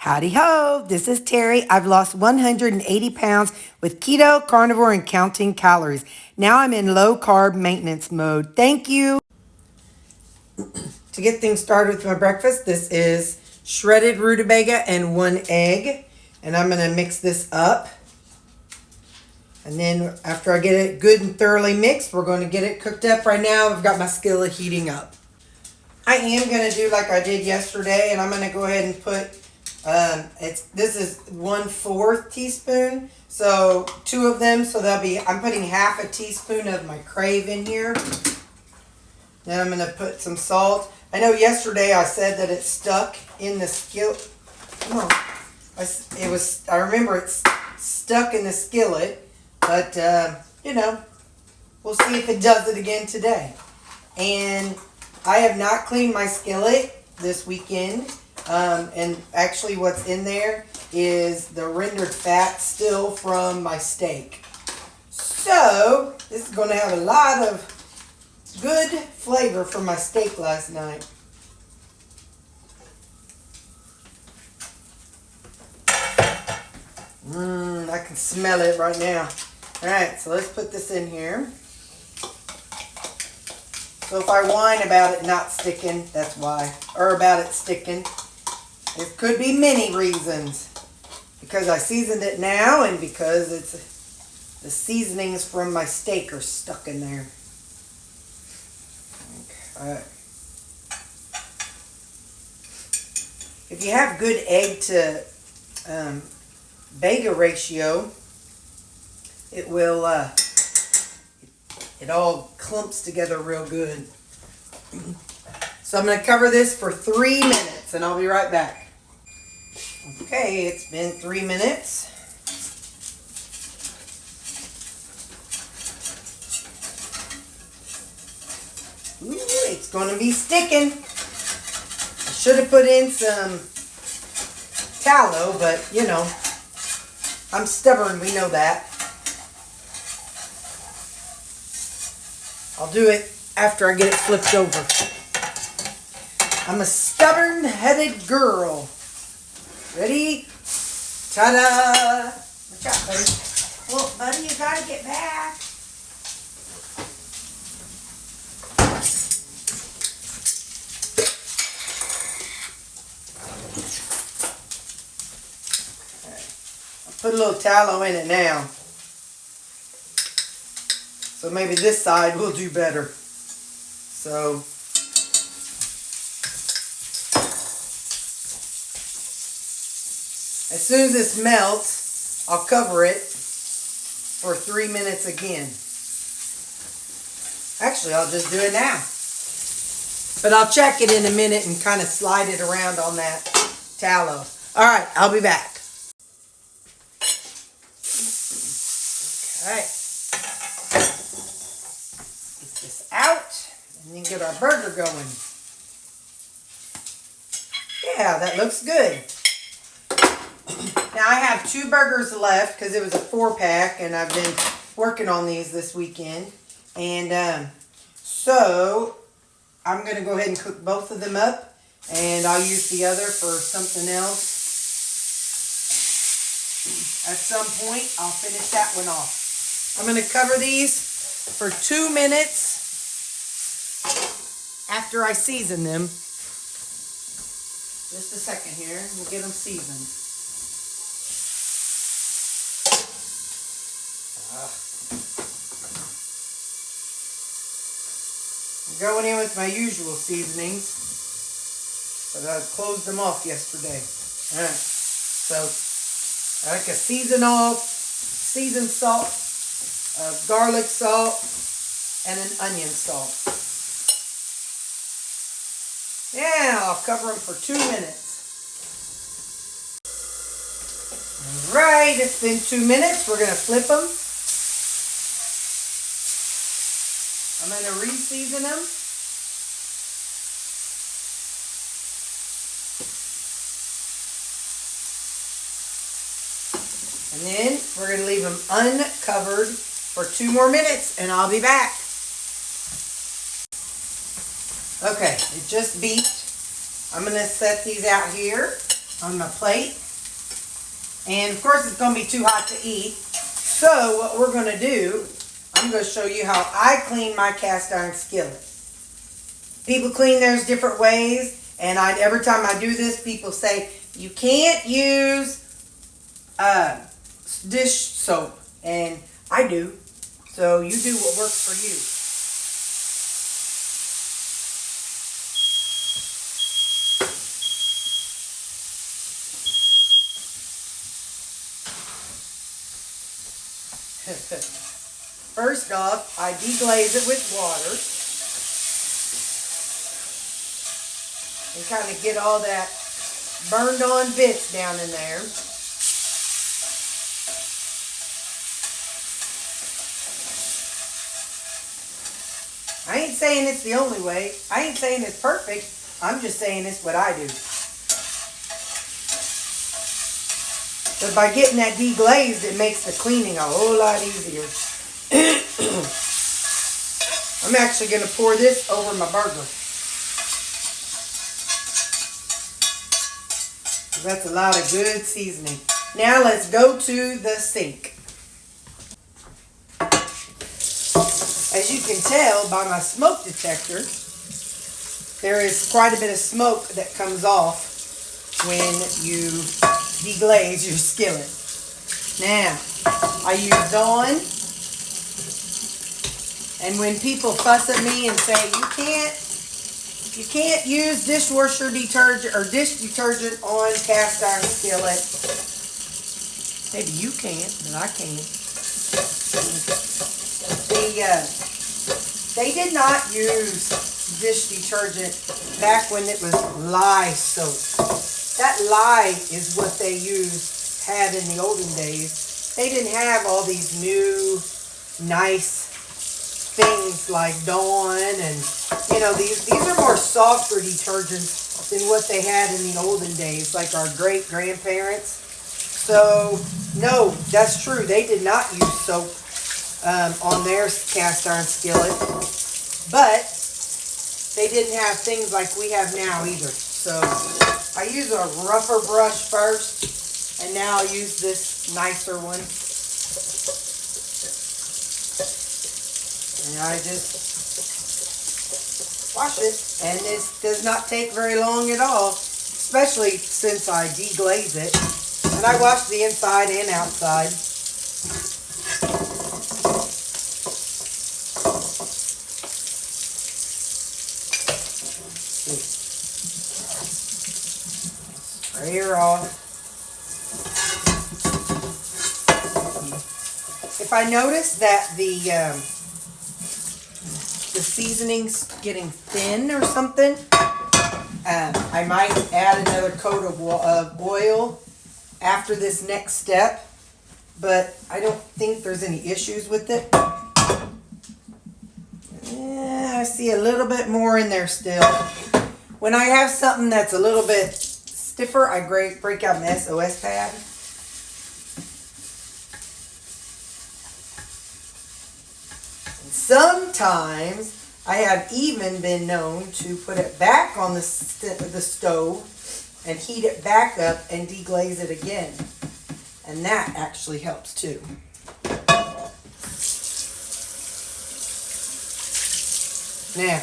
Howdy ho, this is Terry. I've lost 180 pounds with keto, carnivore, and counting calories. Now I'm in low carb maintenance mode. Thank you. To get things started with my breakfast, this is shredded rutabaga and 1 egg. And I'm going to mix this up. And then after I get it good and thoroughly mixed, we're going to get it cooked up. Right now, I've got my skillet heating up. I am going to do like I did yesterday, and I'm going to go ahead and put this is 1/4 teaspoon, so 2 of them, so I'm putting half a teaspoon of my crave in here. Then I'm going to put some salt. I know yesterday I said that it stuck in the skillet. Come on. I remember it's stuck in the skillet, but we'll see if it does it again today. And I have not cleaned my skillet this weekend. And actually what's in there is the rendered fat still from my steak. So this is going to have a lot of good flavor from my steak last night. I can smell it right now. Alright, so let's put this in here. So if I whine about it not sticking, that's why. Or about it sticking. It could be many reasons. Because I seasoned it now and because the seasonings from my steak are stuck in there. Okay. If you have good egg to beta ratio, it will it all clumps together real good. So I'm going to cover this for 3 minutes and I'll be right back. Okay, it's been 3 minutes. Ooh, it's going to be sticking. I should have put in some tallow, but I'm stubborn, we know that. I'll do it after I get it flipped over. I'm a stubborn-headed girl. Ready? Ta-da! Watch out, buddy. Well, buddy, you gotta get back. Okay. I'll put a little tallow in it now. So maybe this side will do better. So as soon as this melts, I'll cover it for 3 minutes again. Actually, I'll just do it now. But I'll check it in a minute and kind of slide it around on that tallow. All right, I'll be back. Okay. Get this out and then get our burger going. Yeah, that looks good. Now I have 2 burgers left because it was a 4-pack and I've been working on these this weekend. And so I'm going to go ahead and cook both of them up and I'll use the other for something else. At some point I'll finish that one off. I'm going to cover these for 2 minutes after I season them. Just a second here, we'll get them seasoned. I'm going in with my usual seasonings, but I closed them off yesterday. Alright, so I like a seasoned salt, garlic salt, and an onion salt. Yeah, I'll cover them for 2 minutes. Alright, it's been 2 minutes. We're going to flip them. I'm going to re-season them. And then we're going to leave them uncovered for 2 more minutes and I'll be back. Okay, it just beeped. I'm going to set these out here on my plate. And of course it's going to be too hot to eat. So what we're going to do, I'm going to show you how I clean my cast iron skillet. People clean theirs different ways, and every time I do this, people say, you can't use dish soap, and I do. So you do what works for you. First off, I deglaze it with water and kind of get all that burned on bits down in there. I ain't saying it's the only way. I ain't saying it's perfect. I'm just saying it's what I do. But by getting that deglazed, it makes the cleaning a whole lot easier. I'm actually going to pour this over my burger. That's a lot of good seasoning. Now let's go to the sink. As you can tell by my smoke detector, there is quite a bit of smoke that comes off when you deglaze your skillet. Now, I use Dawn, and when people fuss at me and say you can't use dishwasher detergent or dish detergent on cast iron skillet, maybe you can't, but I can. They did not use dish detergent back when it was lye soap. That lye is what they had in the olden days. They didn't have all these new, nice things like Dawn and, these are more softer detergents than what they had in the olden days, like our great-grandparents. So, no, that's true. They did not use soap on their cast iron skillet, but they didn't have things like we have now either. So I use a rougher brush first, and now I'll use this nicer one. And I just wash it, and this does not take very long at all, especially since I deglaze it. And I wash the inside and outside. Spray her off. If I notice that the seasoning's getting thin or something, I might add another coat of oil after this next step, but I don't think there's any issues with it. I see a little bit more in there still. When I have something that's a little bit stiffer, I break out an SOS pad. And sometimes I have even been known to put it back on the stove and heat it back up and deglaze it again. And that actually helps too. Now,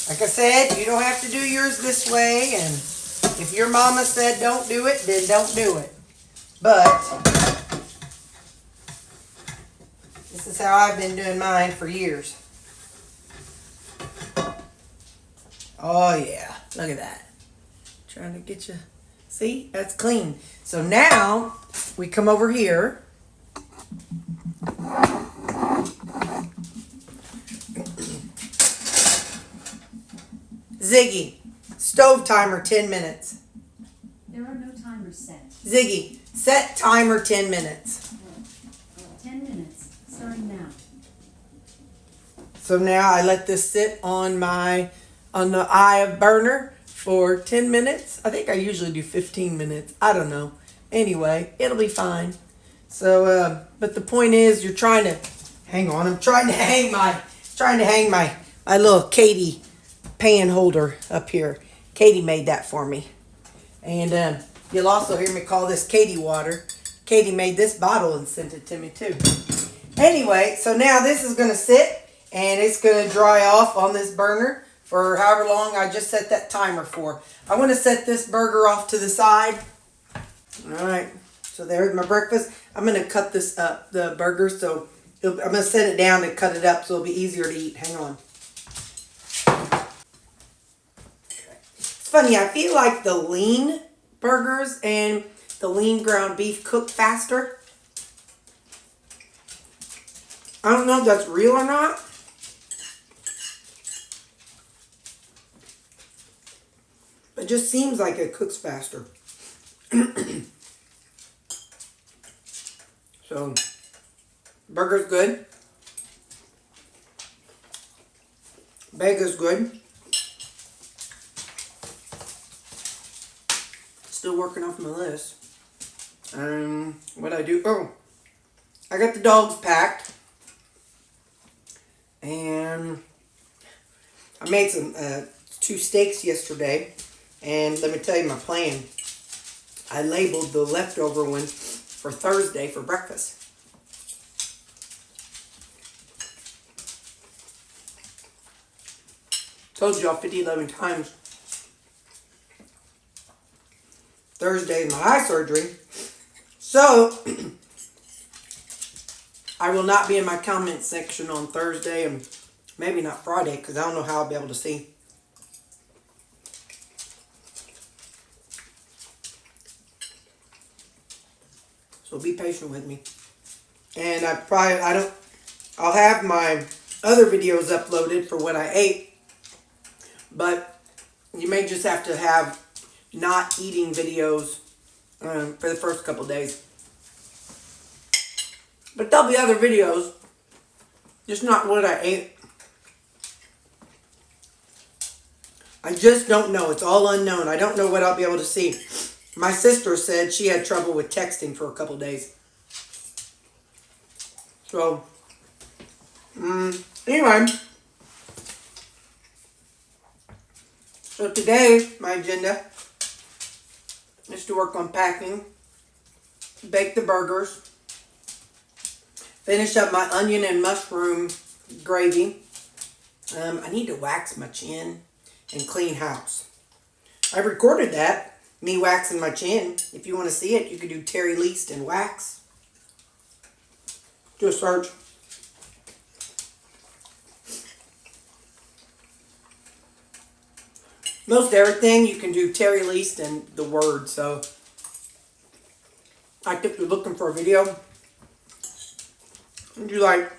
like I said, you don't have to do yours this way, and if your mama said don't do it, then don't do it. But this is how I've been doing mine for years. Oh yeah, look at that. Trying to get you, see, that's clean. So now we come over here. Ziggy, stove timer 10 minutes. There are no timers set. Ziggy, set timer 10 minutes. 10 minutes, starting now. So now I let this sit on the eye of burner for 10 minutes. I think I usually do 15 minutes. I don't know. Anyway, it'll be fine. So, but the point is, you're trying to, hang on, I'm trying to hang my little Katie pan holder up here. Katie made that for me. And You'll also hear me call this Katie water. Katie made this bottle and sent it to me too. Anyway, so now this is going to sit and it's going to dry off on this burner for however long I just set that timer for. I want to set this burger off to the side. Alright, so there's my breakfast. I'm going to cut this up, the burger, so I'm going to set it down and cut it up so it'll be easier to eat. Hang on. It's funny, I feel like the lean burgers and the lean ground beef cook faster. I don't know if that's real or not. But it just seems like it cooks faster. So, burger's good. Bacon's good. Still working off my list. What I do? Oh, I got the dogs packed. And I made some 2 steaks yesterday. And let me tell you my plan. I labeled the leftover ones for Thursday for breakfast. Told y'all 11 times. Thursday is my eye surgery. So, I will not be in my comment section on Thursday and maybe not Friday because I don't know how I'll be able to see. So be patient with me. And I'll have my other videos uploaded for what I ate. But you may just have to have not eating videos for the first couple days. But there'll be other videos, just not what I ate. I just don't know. It's all unknown. I don't know what I'll be able to see. My sister said she had trouble with texting for a couple days. So, anyway. So today, my agenda is to work on packing, bake the burgers, finish up my onion and mushroom gravy. I need to wax my chin and clean house. I recorded that. Me waxing my chin. If you want to see it, you can do Terri Leist and wax. Do a search. Most everything you can do Terri Leist and the word. So I think you're looking for a video. And do like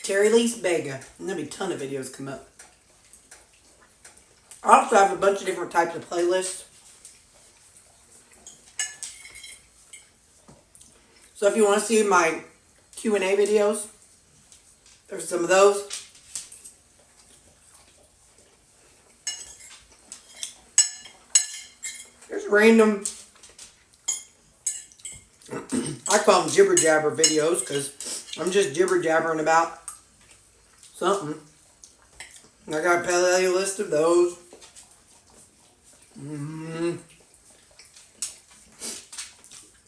Terri Leist Vega. And there'll be a ton of videos come up. I also have a bunch of different types of playlists. So if you want to see my Q&A videos, there's some of those. There's random, I call them jibber jabber videos because I'm just jibber jabbering about something. I got a playlist of those.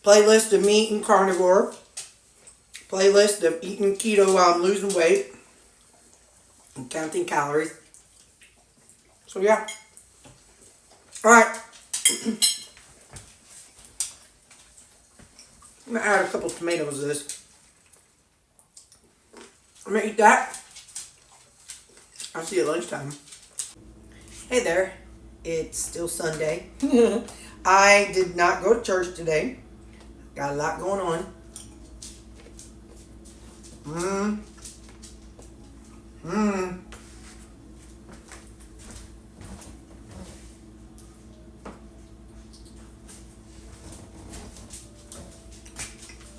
Playlist of me eating carnivore. Playlist of eating keto while I'm losing weight. And counting calories. So yeah. Alright. I'm going to add a couple tomatoes to this. I'm going to eat that. I'll see you at lunchtime. Hey there. It's still Sunday. I did not go to church today. Got a lot going on.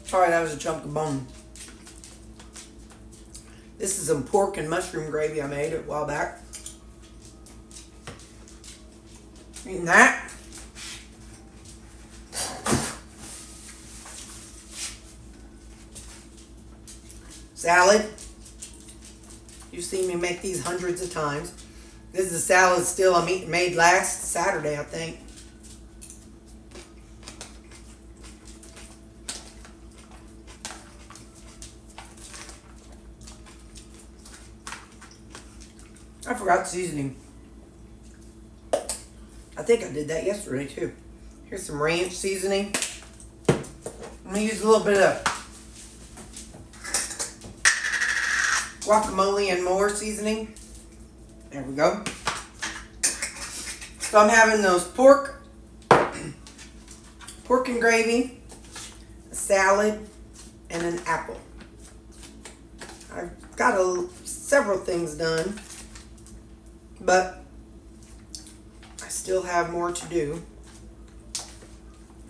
Sorry, that was a chunk of bone. This is some pork and mushroom gravy I made a while back. Eating that. Salad. You've seen me make these hundreds of times. This is a salad still I made last Saturday, I think. I forgot seasoning. I think I did that yesterday too. Here's some ranch seasoning. I'm gonna use a little bit of guacamole and more seasoning. There we go. So I'm having those pork and gravy, a salad, and an apple. I've got several things done, but I still have more to do.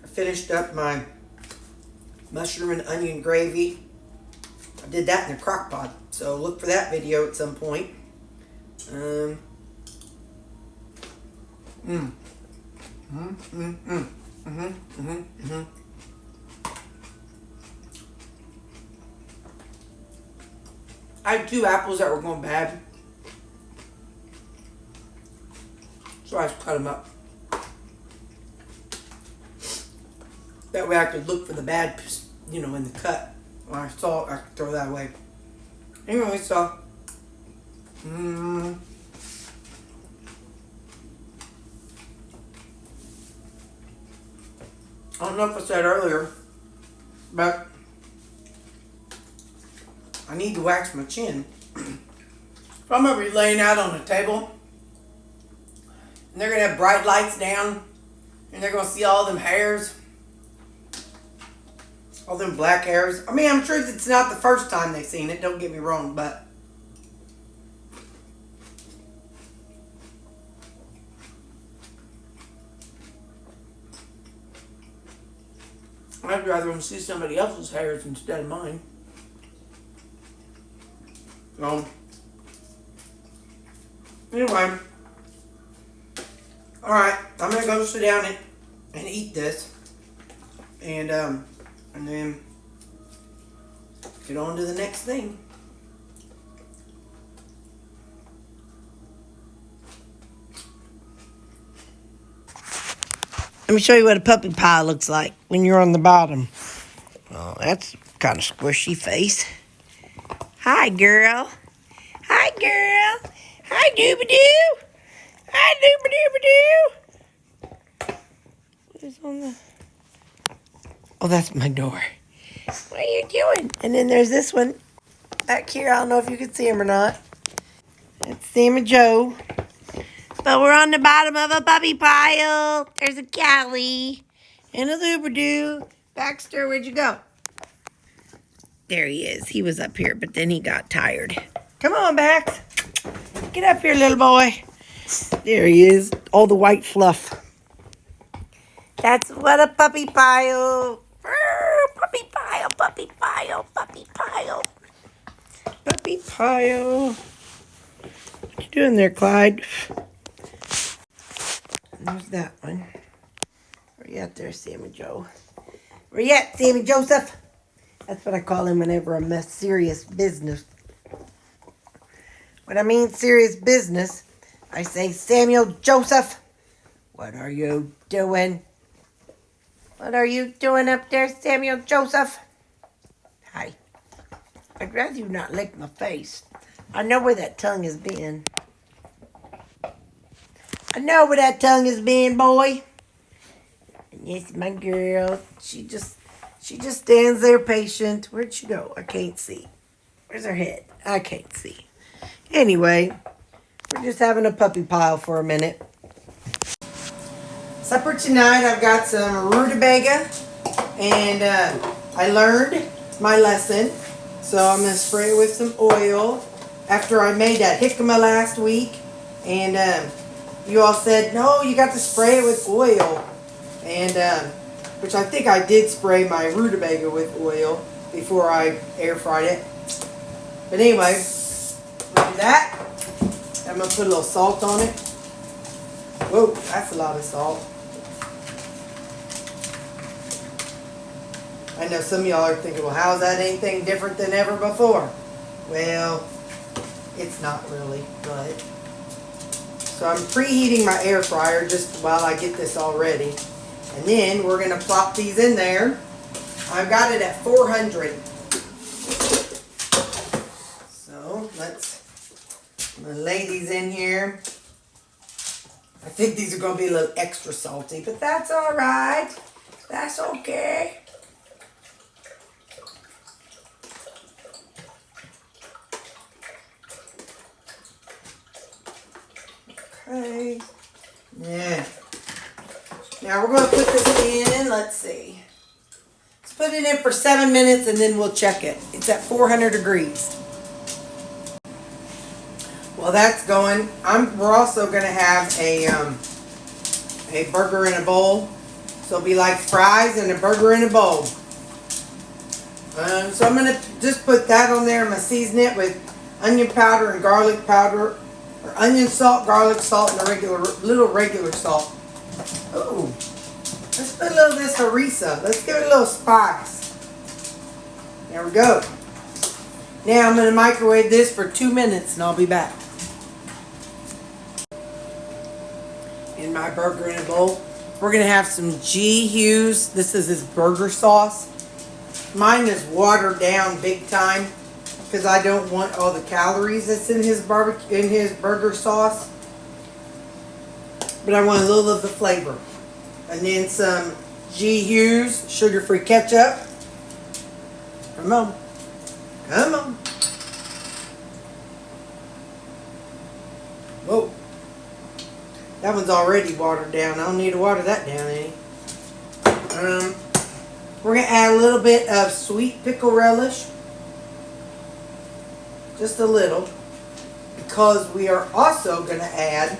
I finished up my mushroom and onion gravy. I did that in the crock pot, so look for that video at some point. I had 2 apples that were going bad, so I just cut them up. That way I could look for the bad, in the cut. When I saw it, I could throw that away. Anyway, so I don't know if I said earlier, but I need to wax my chin. So I'm going to be laying out on the table, and they're going to have bright lights down, and they're going to see all them hairs, all them black hairs. I mean, I'm sure it's not the first time they've seen it, don't get me wrong, but I'd rather them see somebody else's hairs instead of mine. So, anyway, alright, I'm gonna go sit down and eat this, and then get on to the next thing. Let me show you what a puppy pie looks like when you're on the bottom. Oh, that's kind of squishy face. Hi, girl. Hi, girl. Hi, dooba-doo. Hi, dooba-dooba-doo. What is on the... Oh, that's my door. What are you doing? And then there's this one back here. I don't know if you can see him or not. It's Sam and Joe. But we're on the bottom of a puppy pile. There's a Callie and a Luberdoo. Baxter, where'd you go? There he is. He was up here, but then he got tired. Come on, Bax. Get up here, little boy. There he is. All the white fluff. That's what a puppy pile. Puppy pile, puppy pile, puppy pile. Puppy pile. What you doing there, Clyde? And there's that one. Where you at there, Sammy Joe? Where you at, Sammy Joseph? That's what I call him whenever I'm serious business. When I mean serious business, I say, Samuel Joseph, what are you doing? What are you doing up there, Samuel Joseph? Hi. I'd rather you not lick my face. I know where that tongue has been. I know where that tongue has been, boy. And yes, my girl, she just stands there patient. Where'd she go? I can't see. Where's her head? I can't see. Anyway, we're just having a puppy pile for a minute. Supper tonight, I've got some rutabaga, and I learned my lesson, so I'm going to spray it with some oil. After I made that jicama last week, and you all said, no, you got to spray it with oil, and which I think I did spray my rutabaga with oil before I air fried it. But anyway, look at that. I'm going to put a little salt on it. Whoa, that's a lot of salt. I know some of y'all are thinking, well, how's that anything different than ever before? Well, it's not really, but So I'm preheating my air fryer just while I get this all ready. And then we're going to plop these in there. I've got it at 400. So I'm going to lay these in here. I think these are going to be a little extra salty, but that's all right. That's okay. Okay. Yeah. Now we're going to put this in. Let's see. Let's put it in for 7 minutes and then we'll check it. It's at 400 degrees. Well, that's going. We're also going to have a burger in a bowl. So it'll be like fries and a burger in a bowl. So I'm going to just put that on there. I'm going to season it with onion powder and garlic powder. Or onion salt, garlic salt, and a little regular salt. Ooh. Let's put a little of this harissa. Let's give it a little spice. There we go. Now I'm going to microwave this for 2 minutes and I'll be back. In my burger in a bowl, we're going to have some G. Hughes. This is his burger sauce. Mine is watered down big time because I don't want all the calories that's in his burger sauce. But I want a little of the flavor. And then some G. Hughes sugar-free ketchup. Come on. Come on. Whoa. That one's already watered down. I don't need to water that down any. We're going to add a little bit of sweet pickle relish. Just a little. Because we are also going to add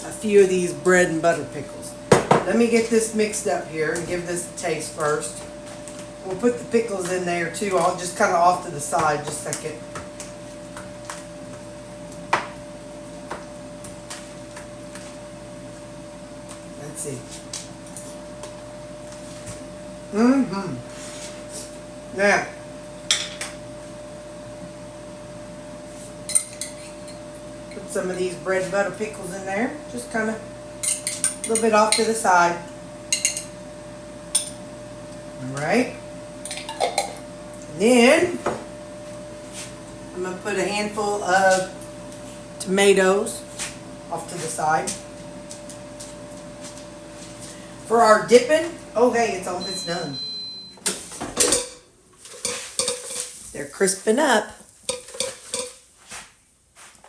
a few of these bread and butter pickles. Let me get this mixed up here and give this a taste first. We'll put the pickles in there too. I'll just kind of off to the side just a second. Let's see. Now, put some of these bread and butter pickles in there. Just kind of a little bit off to the side. Alright. Then, I'm going to put a handful of tomatoes off to the side. For our dipping, oh hey, it's almost done. They're crisping up.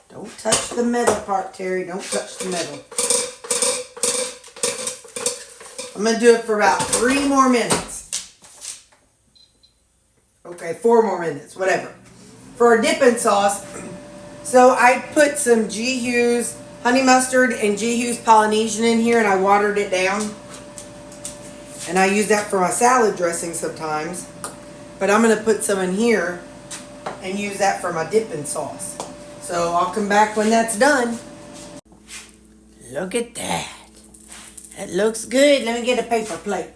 Don't touch the metal part, Terry. Don't touch the metal. I'm going to do it for about 3 more minutes. Okay, 4 more minutes, whatever. For our dipping sauce, so I put some G. Hughes honey mustard and G. Hughes Polynesian in here and I watered it down. And I use that for my salad dressing sometimes. But I'm going to put some in here and use that for my dipping sauce. So I'll come back when that's done. Look at that. That looks good. Let me get a paper plate.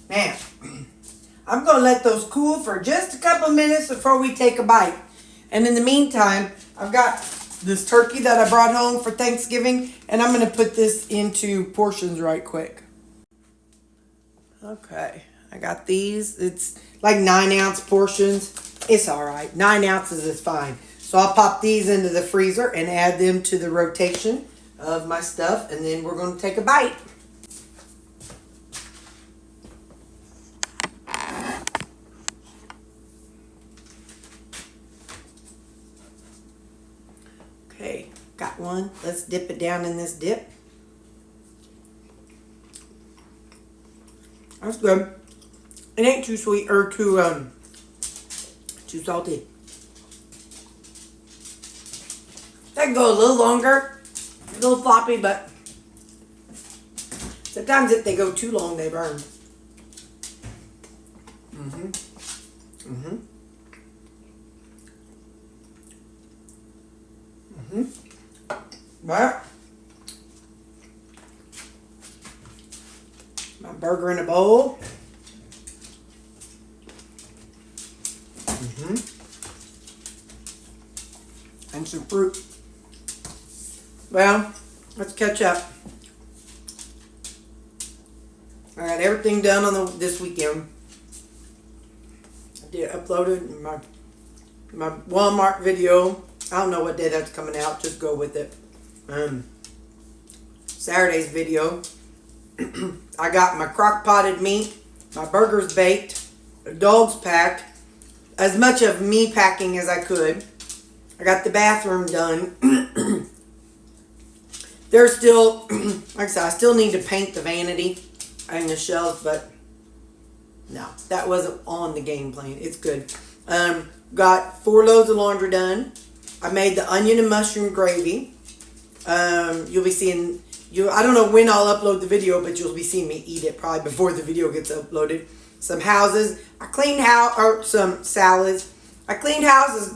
Now, I'm going to let those cool for just a couple minutes before we take a bite. And in the meantime, I've got this turkey that I brought home for Thanksgiving, and I'm going to put this into portions right quick. Okay, I got these. It's like 9-ounce portions. It's all right. 9 ounces is fine. So I'll pop these into the freezer and add them to the rotation of my stuff, and then we're going to take a bite. Okay, got one. Let's dip it down in this dip. That's good. It ain't too sweet or too salty. That can go a little longer, a little floppy, but Sometimes if they go too long, they burn. But my burger in a bowl. And some fruit. Well, let's catch up. I got everything done on this weekend. I did uploaded my Walmart video. I don't know what day that's coming out. Just go with it. Saturday's video. I got my crock potted meat, my burgers baked, the dogs packed, as much of me packing as I could. I got the bathroom done. There's still, like I said, I still need to paint the vanity and the shelves, but no, that wasn't on the game plan. It's good. Got 4 loads of laundry done. I made the onion and mushroom gravy. You'll be seeing, I don't know when I'll upload the video, but you'll be seeing me eat it probably before the video gets uploaded. Some houses. I cleaned house, or some salads. I cleaned house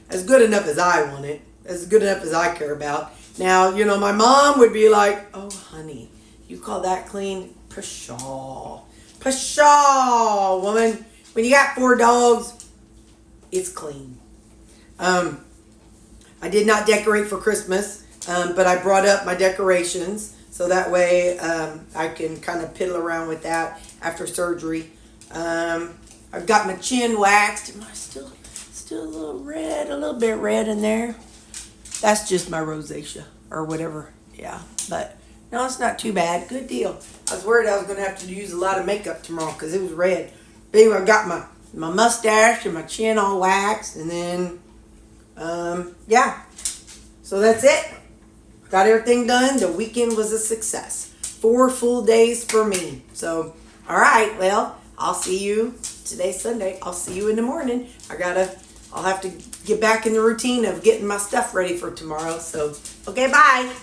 as good enough as I want it. As good enough as I care about. Now, you know, my mom would be like, oh, honey, you call that clean? Pshaw. Pshaw, woman. When you got 4 dogs, it's clean. I did not decorate for Christmas, but I brought up my decorations. So that way I can kind of piddle around with that after surgery. I've got my chin waxed. Am I still a little red, a little bit red in there? That's just my rosacea or whatever. Yeah, but no, it's not too bad. Good deal. I was worried I was going to have to use a lot of makeup tomorrow because it was red. But anyway, I got my mustache and my chin all waxed. And then, yeah. So that's it. Got everything done. The weekend was a success. 4 full days for me. So, all right. Well, I'll see you. Today's Sunday. I'll see you in the morning. I'll have to get back in the routine of getting my stuff ready for tomorrow. So, okay, bye.